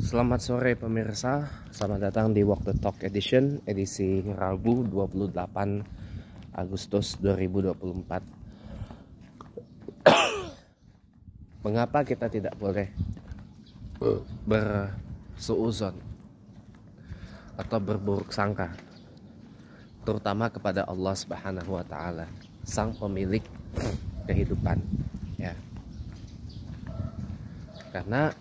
Selamat sore pemirsa, selamat datang di Walk the Talk Edition, edisi Rabu 28 Agustus 2024. Mengapa kita tidak boleh bersuuzon atau berburuk sangka, terutama kepada Allah Subhanahu wa Ta'ala, Sang Pemilik kehidupan, ya? Karena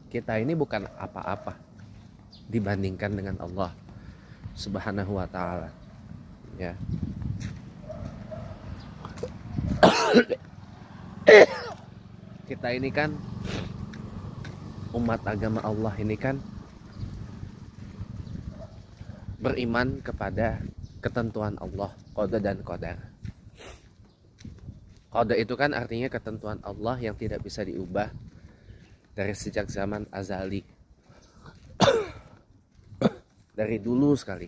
kita ini bukan apa-apa dibandingkan dengan Allah Subhanahu wa Ta'ala, ya. Kita ini kan umat agama Allah ini kan beriman kepada ketentuan Allah, qada dan qadar. Qada itu kan artinya ketentuan Allah yang tidak bisa diubah dari sejak zaman azali, dari dulu sekali.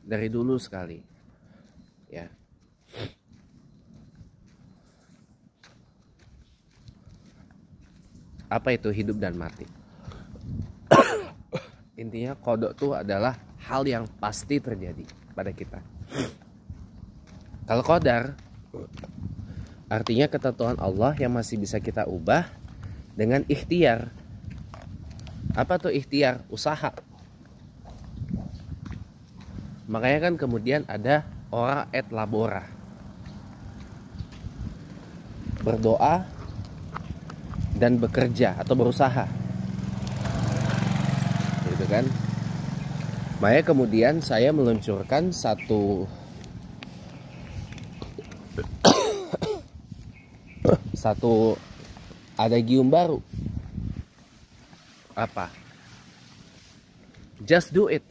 Dari dulu sekali, ya. Apa itu hidup dan mati? Intinya qada itu adalah hal yang pasti terjadi pada kita. Kalau qadar artinya ketentuan Allah yang masih bisa kita ubah dengan ikhtiar. Apa tuh ikhtiar? Usaha. Makanya kan kemudian ada ora et labora, berdoa dan bekerja atau berusaha, gitu kan. Makanya kemudian saya meluncurkan satu adagium baru. Apa? Just do it.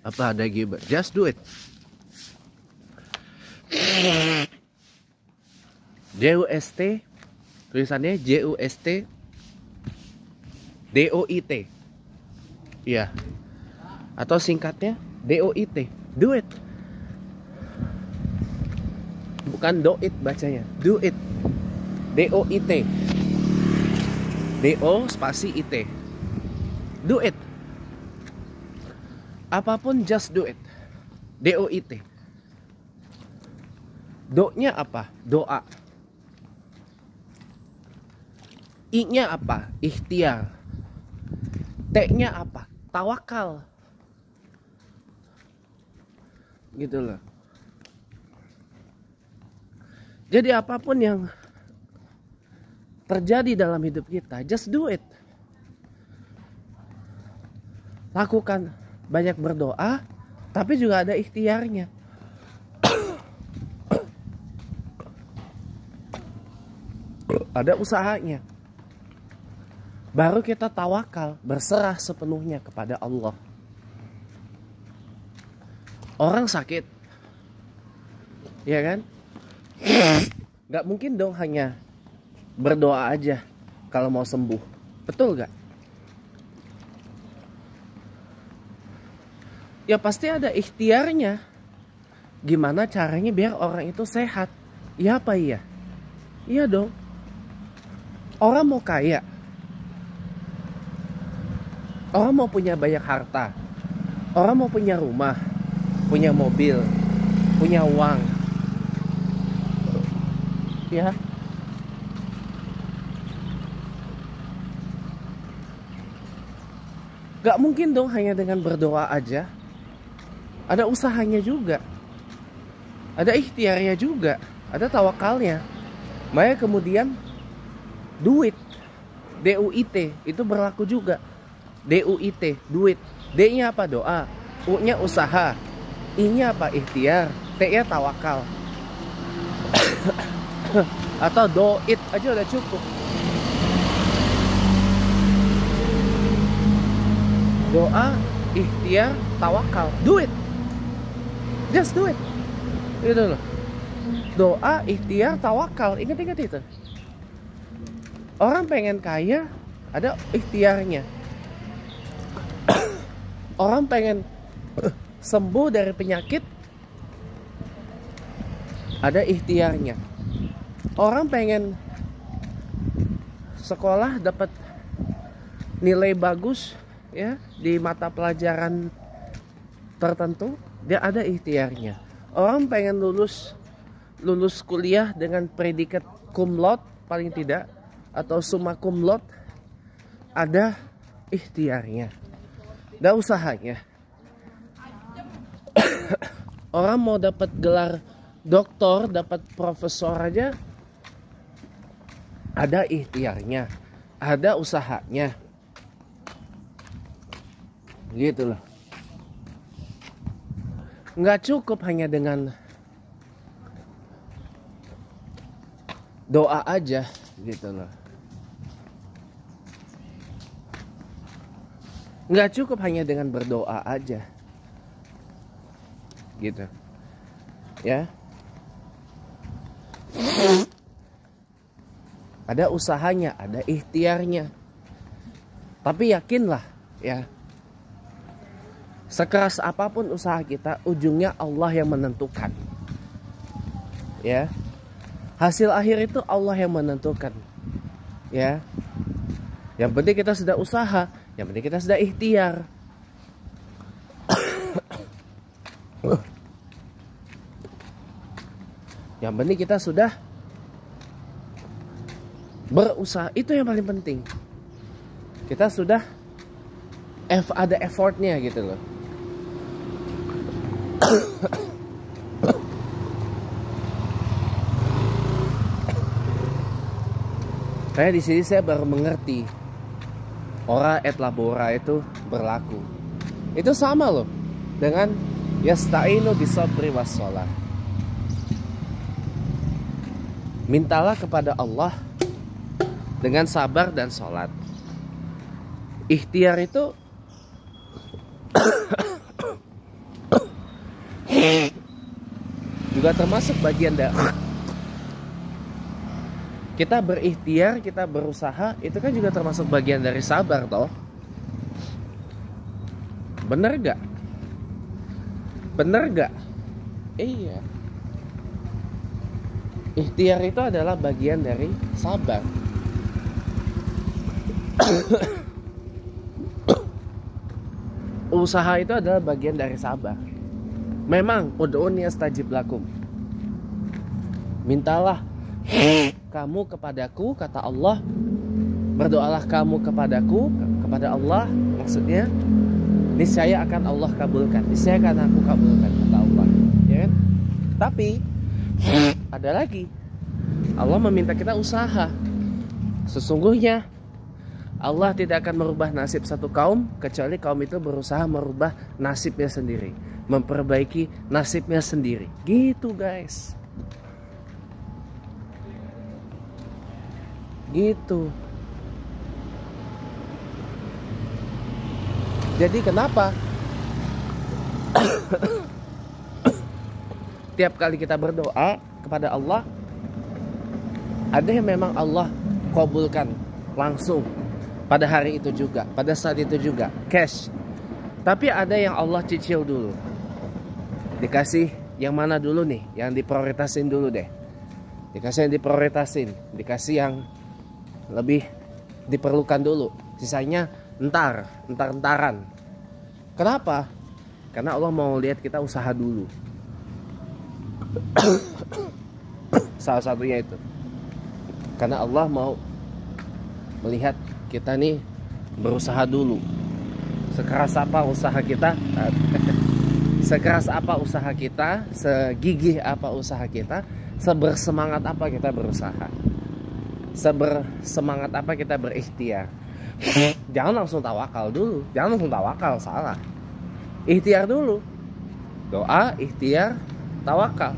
Apa adagium? Just do it. JUST, tulisannya JUST DOIT, ya, atau singkatnya DOIT, do it. Bukan do it bacanya, do it. DOIT, DO spasi IT, do it. Apapun just do it. DOIT. Do-nya apa? Doa. I-nya apa? Ikhtiar. T-nya apa? Tawakal. Gitu loh. Jadi apapun yang terjadi dalam hidup kita, just do it. Lakukan. Banyak berdoa, tapi juga ada ikhtiarnya. Ada usahanya. Baru kita tawakal, berserah sepenuhnya kepada Allah. Orang sakit, ya kan? Gak mungkin dong hanya berdoa aja kalau mau sembuh. Betul gak? Ya pasti ada ikhtiarnya. Gimana caranya biar orang itu sehat? Iya apa iya? Iya dong. Orang mau kaya, orang mau punya banyak harta, orang mau punya rumah, punya mobil, punya uang, ya. Gak mungkin dong hanya dengan berdoa aja. Ada usahanya juga, ada ikhtiarnya juga, ada tawakalnya. Makanya kemudian duit, DUIT itu berlaku juga. DUIT, duit. D-nya apa? Doa. U-nya usaha. I-nya apa? Ikhtiar. T-nya tawakal. Atau doit aja udah cukup. Doa, ikhtiar, tawakal. Do it. Just do it. Gitu loh. Doa, ikhtiar, tawakal. Ingat-ingat itu. Orang pengen kaya, ada ikhtiarnya. Orang pengen sembuh dari penyakit, ada ikhtiarnya. Orang pengen sekolah dapat nilai bagus ya di mata pelajaran tertentu, dia ada ikhtiarnya. Orang pengen lulus kuliah dengan predikat cum laude paling tidak, atau summa cum laude, ada ikhtiarnya, ada usahanya. Orang mau dapat gelar doktor, dapat profesor aja, ada ikhtiarnya, ada usahanya. Gitu loh. Nggak cukup hanya dengan doa aja gitu loh. Nggak cukup hanya dengan berdoa aja gitu ya. Ada usahanya, ada ikhtiarnya. Tapi yakinlah ya, sekeras apapun usaha kita, ujungnya Allah yang menentukan ya. Hasil akhir itu Allah yang menentukan ya. Yang penting kita sudah usaha, yang penting kita sudah ikhtiar. Yang penting kita sudah berusaha, itu yang paling penting. Kita sudah ada effortnya gitu loh. Kayak di sini saya baru mengerti ora et labora itu berlaku. Itu sama loh dengan yasta'inu bisabri wassalah. Mintalah kepada Allah dengan sabar dan sholat. Ikhtiar itu juga termasuk bagian dari kita berikhtiar, kita berusaha, itu kan juga termasuk bagian dari sabar toh. Bener gak? Bener gak? Iya. Ikhtiar itu adalah bagian dari sabar. Usaha itu adalah bagian dari sabar. Memang ud'uni astajib lakum. Mintalah kamu kepadaku, kata Allah. Berdoalah kamu kepadaku, kepada Allah, maksudnya niscaya akan Allah kabulkan. Niscaya akan aku kabulkan, kata Allah. Ya kan? Tapi ada lagi, Allah meminta kita usaha. Sesungguhnya Allah tidak akan merubah nasib satu kaum kecuali kaum itu berusaha merubah nasibnya sendiri, memperbaiki nasibnya sendiri. Gitu guys. Gitu. Jadi kenapa tiap kali kita berdoa kepada Allah, ada yang memang Allah kabulkan langsung pada hari itu juga, pada saat itu juga, cash. Tapi ada yang Allah cicil dulu. Dikasih yang mana dulu nih? Yang diprioritasin dulu deh. Dikasih yang diprioritasin, dikasih yang lebih diperlukan dulu. Sisanya entar-entaran. Kenapa? Karena Allah mau lihat kita usaha dulu. Salah satunya itu. Karena Allah mau melihat kita nih berusaha dulu. Sekeras apa usaha kita? Sekeras apa usaha kita? Segigih apa usaha kita? Sebersemangat apa kita berusaha? Sebersemangat apa kita berikhtiar? Jangan langsung tawakal dulu. Jangan langsung tawakal, salah. Ikhtiar dulu. Doa, ikhtiar, tawakal.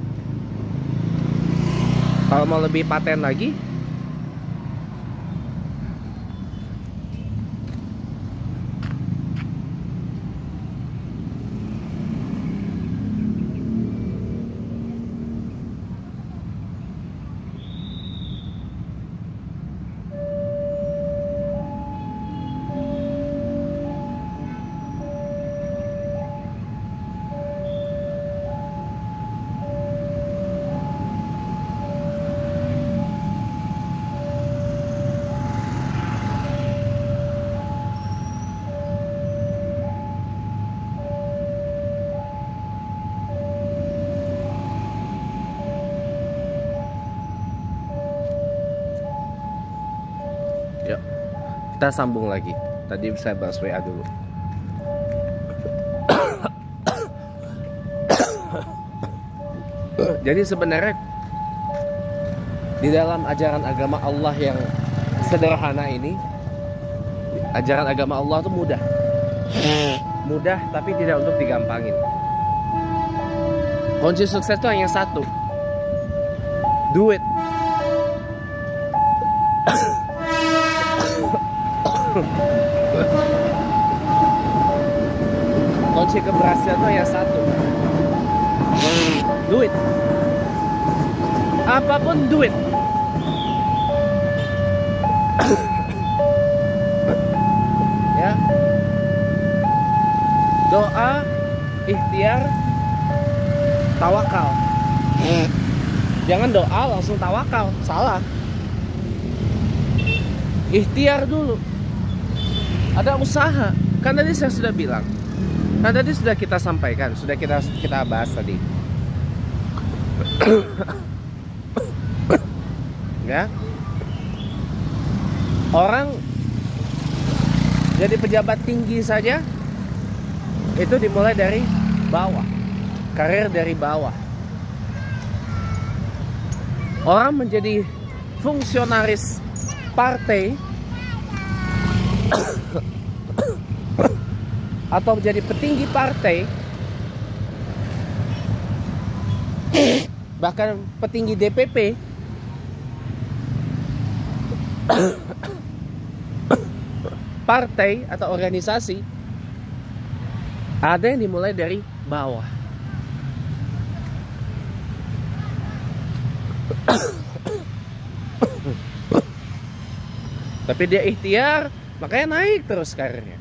Kalau mau lebih paten lagi, Kita sambung lagi. Tadi saya bahas WA dulu. Jadi sebenarnya di dalam ajaran agama Allah yang sederhana ini, ajaran agama Allah itu mudah. Mudah tapi tidak untuk digampangin. Kunci sukses itu hanya satu. Do it. Kunci keberhasilan itu hanya satu. Do it. Apapun do it. Ya. Doa, ikhtiar, tawakal. Jangan doa langsung tawakal, salah. Ikhtiar dulu. Ada usaha. Kan tadi saya sudah bilang. Kan tadi sudah kita sampaikan, sudah kita bahas tadi. Ya. Orang jadi pejabat tinggi saja itu dimulai dari bawah. Karir dari bawah. Orang menjadi fungsionaris partai atau menjadi petinggi partai, bahkan petinggi DPP, partai atau organisasi, ada yang dimulai dari bawah. Tapi dia ikhtiar, makanya naik terus karirnya.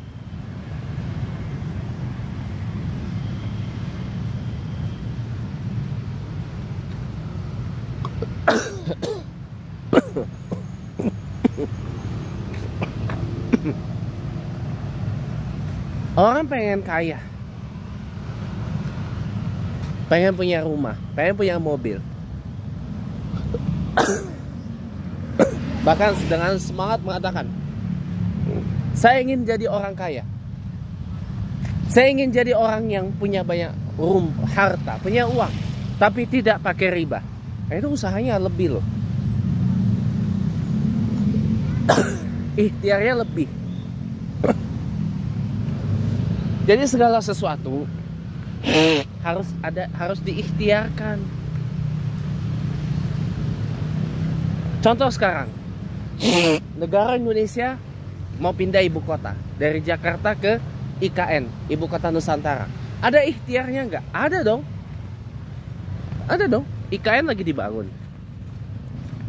Orang pengen kaya, pengen punya rumah, pengen punya mobil, bahkan dengan semangat mengatakan, saya ingin jadi orang kaya, saya ingin jadi orang yang punya banyak harta, punya uang, tapi tidak pakai riba. Nah, itu usahanya lebih loh. Ikhtiarnya lebih. Jadi segala sesuatu harus diikhtiarkan. Contoh sekarang, negara Indonesia mau pindah ibu kota dari Jakarta ke IKN, ibu kota Nusantara. Ada ikhtiarnya nggak? Ada dong. Ada dong. IKN lagi dibangun.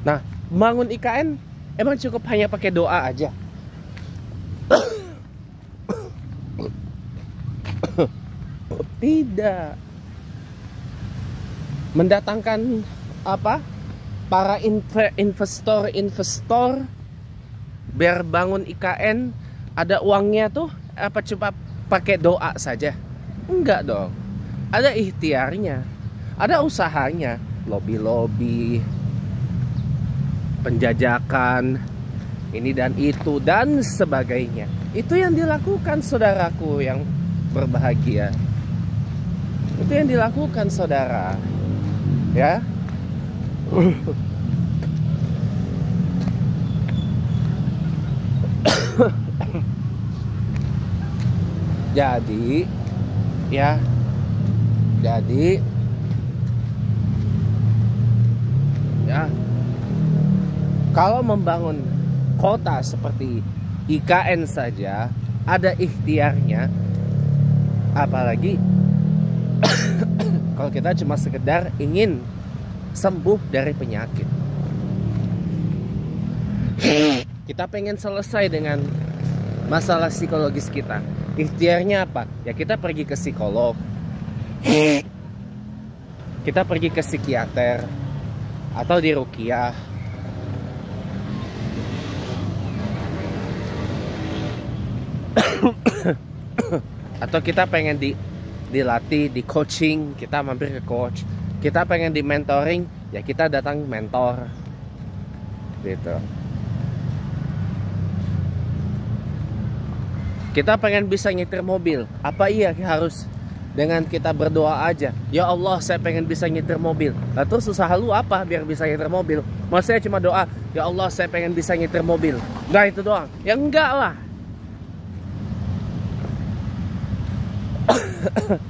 Nah, bangun IKN emang cukup hanya pakai doa aja? Tidak. Mendatangkan apa? Para investor biar bangun IKN, ada uangnya tuh apa cuma pakai doa saja? Enggak dong. Ada ikhtiarnya, ada usahanya, lobby, penjajakan, ini dan itu dan sebagainya. Itu yang dilakukan saudaraku yang berbahagia. Itu yang dilakukan saudara. Ya. Jadi ya. Jadi ya. Kalau membangun kota seperti IKN saja ada ikhtiarnya, apalagi kalau kita cuma sekedar ingin sembuh dari penyakit. Kita pengen selesai dengan masalah psikologis kita. Ikhtiarnya apa? Ya kita pergi ke psikolog, kita pergi ke psikiater atau di ruqyah. Atau kita pengen dilatih, di coaching, kita mampir ke coach. Kita pengen di mentoring, ya kita datang mentor. Gitu. Kita pengen bisa nyetir mobil. Apa iya harus dengan kita berdoa aja? Ya Allah, saya pengen bisa nyetir mobil. Nah, terus usaha lu apa biar bisa nyetir mobil? Maksudnya cuma doa, ya Allah, saya pengen bisa nyetir mobil. Nah, itu doang. Ya enggak lah.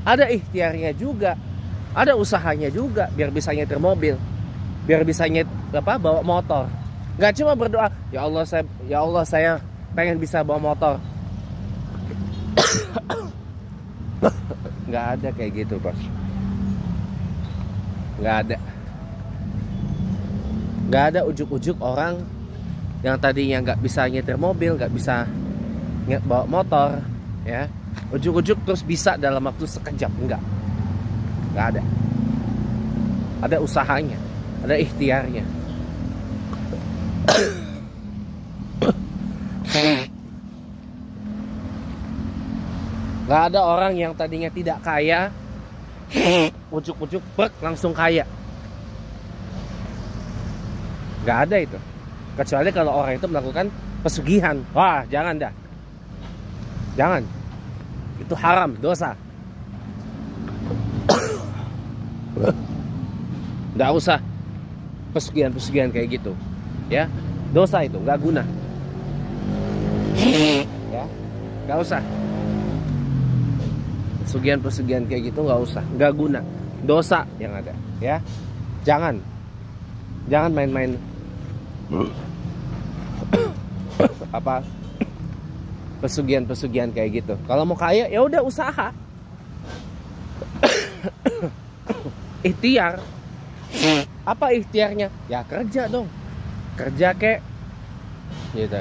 Ada ikhtiarnya juga, ada usahanya juga biar bisa nyetir mobil, biar bisa bawa motor. Nggak cuma berdoa, ya Allah saya pengen bisa bawa motor. Nggak ada kayak gitu, bos. Nggak ada ujuk-ujuk orang yang tadinya nggak bisa nyetir mobil, nggak bisa bawa motor, ya, ujuk-ujuk terus bisa dalam waktu sekejap. Nggak ada. Ada usahanya, ada ikhtiarnya. Nggak ada orang yang tadinya tidak kaya, ujuk-ujuk langsung kaya. Nggak ada itu. Kecuali kalau orang itu melakukan pesugihan. Wah, jangan dah. Jangan. Itu haram, dosa. Nggak usah pesugihan-pesugihan kayak gitu. Ya, dosa itu, nggak guna. Ya, nggak usah. Pesugihan-pesugihan kayak gitu nggak usah, nggak guna. Dosa yang ada, ya. Jangan main-main apa pesugihan-pesugihan kayak gitu. Kalau mau kaya ya udah usaha. Ikhtiar. Apa ikhtiarnya? Ya kerja dong. Kerja kek gitu.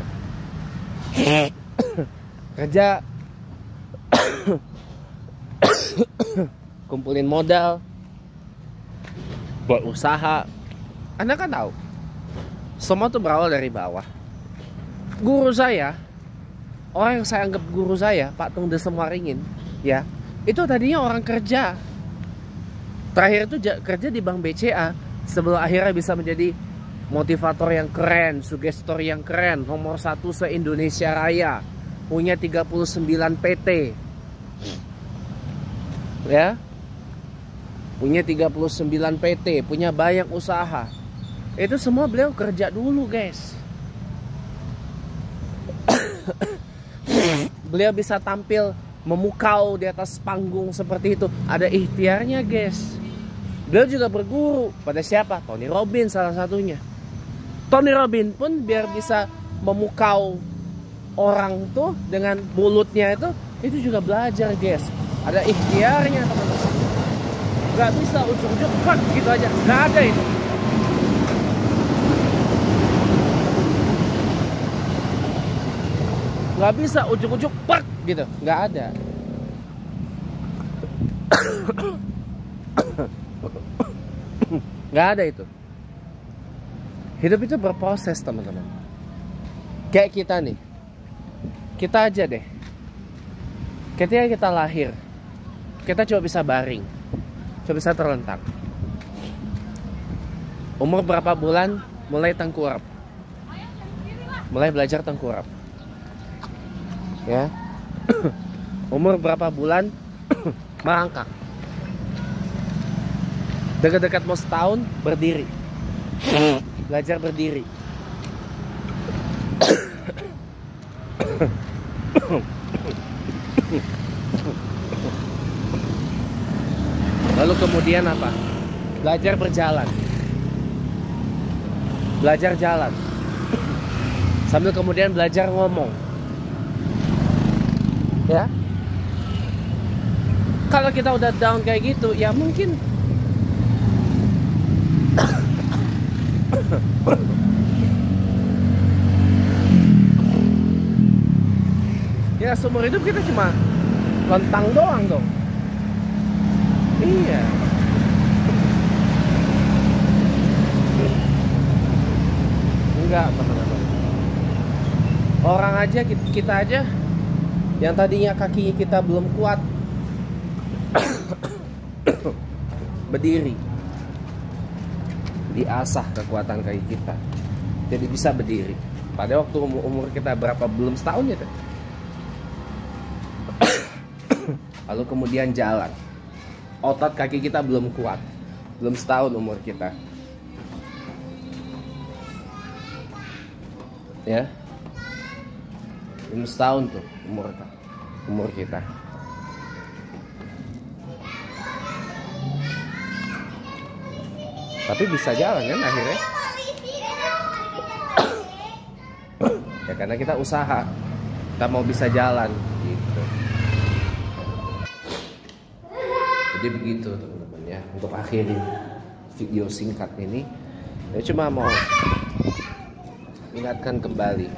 Kerja kumpulin modal buat usaha. Anda kan tahu, semua tuh berawal dari bawah. Guru saya, orang yang saya anggap guru saya, Pak Tung Desem Waringin, ya, itu tadinya orang kerja. Terakhir itu kerja di Bank BCA sebelum akhirnya bisa menjadi motivator yang keren, sugestor yang keren, nomor 1 se-Indonesia Raya, punya 39 PT. Ya. Punya 39 PT, punya banyak usaha. Itu semua beliau kerja dulu, guys. Beliau bisa tampil memukau di atas panggung seperti itu, ada ikhtiarnya, guys. Beliau juga berguru pada siapa? Tony Robbins salah satunya. Tony Robbins pun biar bisa memukau orang tuh dengan mulutnya itu juga belajar, guys. Ada ikhtiarnya, teman-teman. Gak bisa ujuk-ujuk gitu aja, gak ada itu. Gak bisa ujuk-ujuk gitu, gak ada. Gak ada itu. Hidup itu berproses, teman-teman. Kayak kita nih, kita aja deh, ketika kita lahir, kita cuma bisa baring, cuma bisa terlentang. Umur berapa bulan mulai tengkurap, mulai belajar tengkurap, ya. Umur berapa bulan merangkak. Dekat-dekat mau setahun berdiri, belajar berdiri. Lalu kemudian apa? Belajar berjalan, belajar jalan, sambil kemudian belajar ngomong. Ya, kalau kita udah down kayak gitu, ya mungkin ya seumur hidup kita cuma lentang doang dong. Iya. Enggak, teman-teman. Orang aja, kita aja yang tadinya kaki kita belum kuat berdiri, diasah kekuatan kaki kita jadi bisa berdiri pada waktu umur kita berapa, belum setahun ya. lalu kemudian jalan. Otot kaki kita belum kuat, belum setahun umur kita, ya, belum setahun tuh umur kita. Tapi bisa jalan kan akhirnya. Ya karena kita usaha, kita mau bisa jalan gitu. Jadi begitu teman-teman ya, untuk akhiri video singkat ini, saya cuma mau ingatkan kembali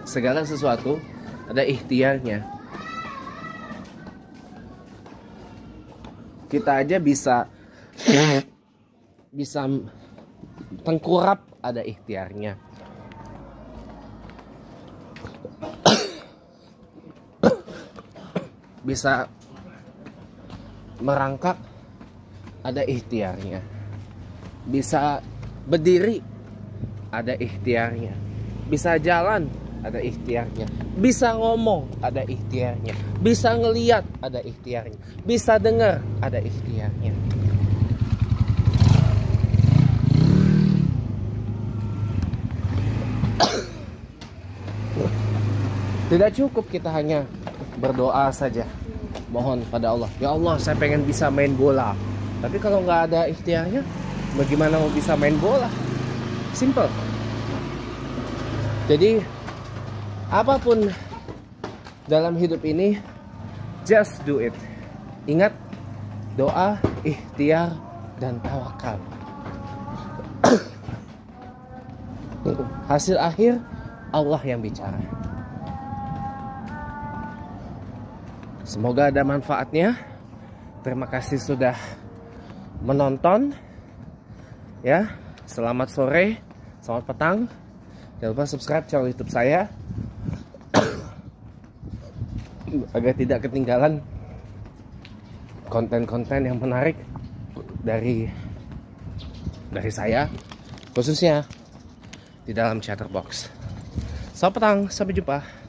segala sesuatu ada ikhtiarnya. Kita aja bisa tengkurap, ada ikhtiarnya. Bisa merangkak, ada ikhtiarnya. Bisa berdiri, ada ikhtiarnya. Bisa jalan, ada ikhtiarnya. Bisa ngomong, ada ikhtiarnya. Bisa ngeliat, ada ikhtiarnya. Bisa dengar, ada ikhtiarnya. Tidak cukup kita hanya berdoa saja, mohon pada Allah, ya Allah saya pengen bisa main bola. Tapi kalau nggak ada ikhtiarnya, bagaimana mau bisa main bola? Simple. Jadi apapun dalam hidup ini, just do it. Ingat, doa, ikhtiar, dan tawakal. Hasil akhir Allah yang bicara. Semoga ada manfaatnya. Terima kasih sudah menonton. Ya, selamat sore, selamat petang. Jangan lupa subscribe channel YouTube saya agar tidak ketinggalan konten-konten yang menarik dari saya, khususnya di dalam Chatterbox. Selamat petang, sampai jumpa.